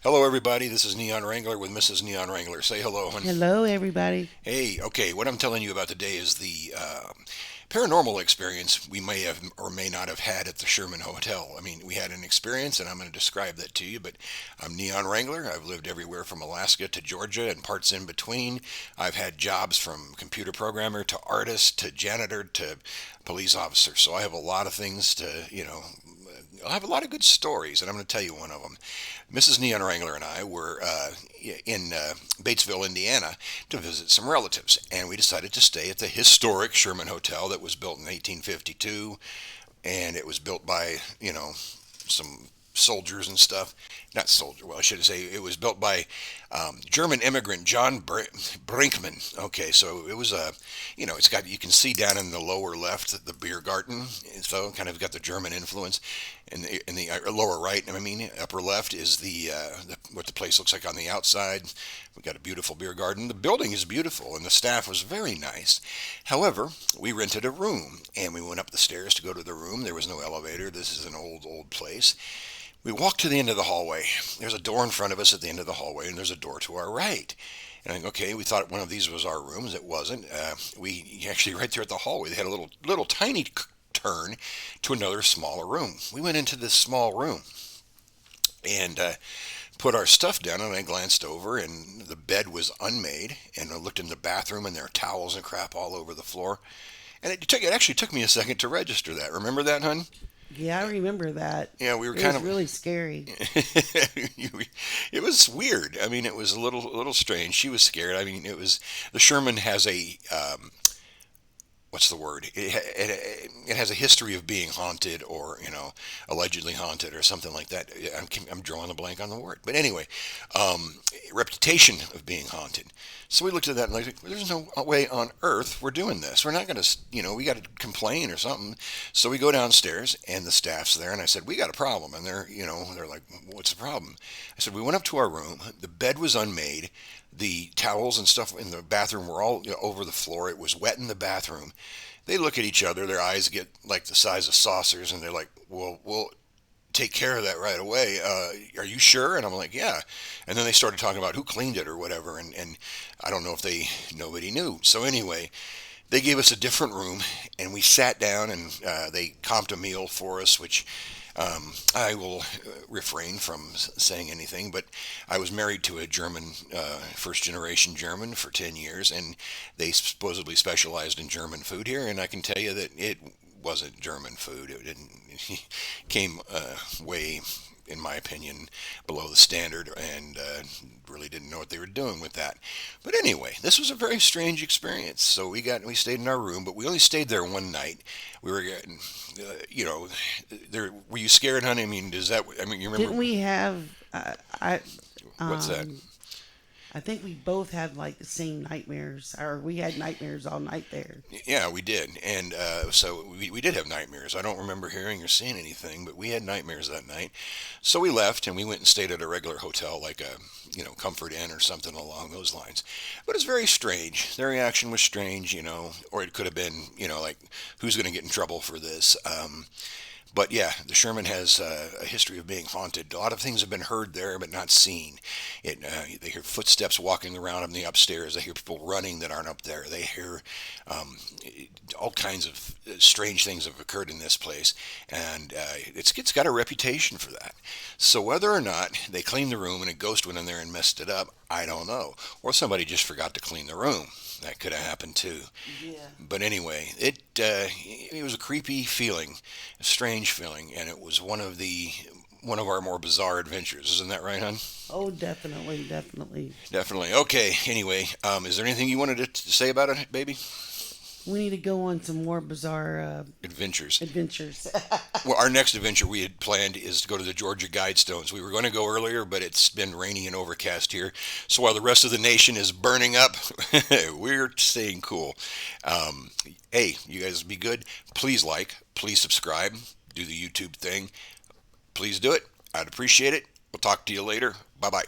Hello, everybody. This is Neon Wrangler with Mrs. Neon Wrangler. Say hello, hon. Hello, everybody. Hey, okay, what I'm telling you about today is the paranormal experience we may have or may not have had at the Sherman Hotel. I mean, we had an experience, and I'm going to describe that to you, but I'm Neon Wrangler. I've lived everywhere from Alaska to Georgia and parts in between. I've had jobs from computer programmer to artist to janitor to police officer, so I have a lot of things to. I have a lot of good stories, and I'm going to tell you one of them. Mrs. Neon Wrangler and I were in Batesville, Indiana, to visit some relatives, and we decided to stay at the historic Sherman Hotel that was built in 1852, and it was built by some soldiers and stuff. Not soldier. Well, I should say it was built by German immigrant John Brinkman. Okay, so it was it's got you can see down in the lower left the beer garden, so kind of got the German influence. In the lower right, I mean upper left is what the place looks like on the outside. We got a beautiful beer garden. The building is beautiful, and the staff was very nice. However, we rented a room, and we went up the stairs to go to the room. There was no elevator. This is an old place. We walked to the end of the hallway. There's a door in front of us at the end of the hallway, and there's a door to our right. And I think, okay, we thought one of these was our rooms. It wasn't. We actually right there at the hallway, they had a little tiny turn to another smaller room. We went into this small room and put our stuff down, and I glanced over, and the bed was unmade. And I looked in the bathroom, and there are towels and crap all over the floor. And it actually took me a second to register that. Remember that, hun? Yeah, I remember that. Yeah, we were It kind was of. really scary. It was weird. I mean, it was a little strange. She was scared. I mean, it was the Sherman has a what's the word? It has a history of being haunted, or allegedly haunted, or something like that. I'm drawing a blank on the word, but anyway, reputation of being haunted. So we looked at that and like, there's no way on earth we're doing this. We're not going to, we got to complain or something. So we go downstairs, and the staff's there, and I said, we got a problem, and they're like, what's the problem? I said, we went up to our room. The bed was unmade. The towels and stuff in the bathroom were all over the floor. It was wet in the bathroom. They look at each other. Their eyes get like the size of saucers, and they're like, "Well, we'll take care of that right away. Are you sure?" And I'm like, "Yeah." And then they started talking about who cleaned it or whatever, and I don't know if nobody knew. So anyway, they gave us a different room, and we sat down, and they comped a meal for us, which I will refrain from saying anything, but I was married to a German, first generation German for 10 years, and they supposedly specialized in German food here, and I can tell you that it wasn't German food. It didn't, came way, in my opinion, below the standard, and really didn't know what they were doing with that. But anyway, this was a very strange experience. So we stayed in our room, but we only stayed there one night. We were getting, there. Were you scared, honey? I mean, does that? I mean, you Didn't remember we have? what's that? Um, I think we both had like the same nightmares, or we had nightmares all night there. Yeah, we did, and so we did have nightmares. I don't remember hearing or seeing anything, but we had nightmares that night. So we left, and we went and stayed at a regular hotel, like a Comfort Inn or something along those lines. But it's very strange. Their reaction was strange, or it could have been, like, who's going to get in trouble for this? But yeah, the Sherman has a history of being haunted. A lot of things have been heard there, but not seen. They hear footsteps walking around in the upstairs. They hear people running that aren't up there. They hear all kinds of strange things have occurred in this place, and it's got a reputation for that. So whether or not they cleaned the room and a ghost went in there and messed it up, I don't know. Or somebody just forgot to clean the room. That could have happened too. Yeah. But anyway, it was a creepy feeling, a strange feeling, and it was one of our more bizarre adventures. Isn't that right, hon? Oh, definitely, definitely. Definitely. Okay. Anyway, is there anything you wanted to say about it, baby? We need to go on some more bizarre Adventures. adventures. Well, our next adventure we had planned is to go to the Georgia Guidestones. We were going to go earlier, but it's been rainy and overcast here. So while the rest of the nation is burning up, we're staying cool. Hey, you guys be good. Please subscribe, do the YouTube thing. Please do it. I'd appreciate it. We'll talk to you later. Bye bye.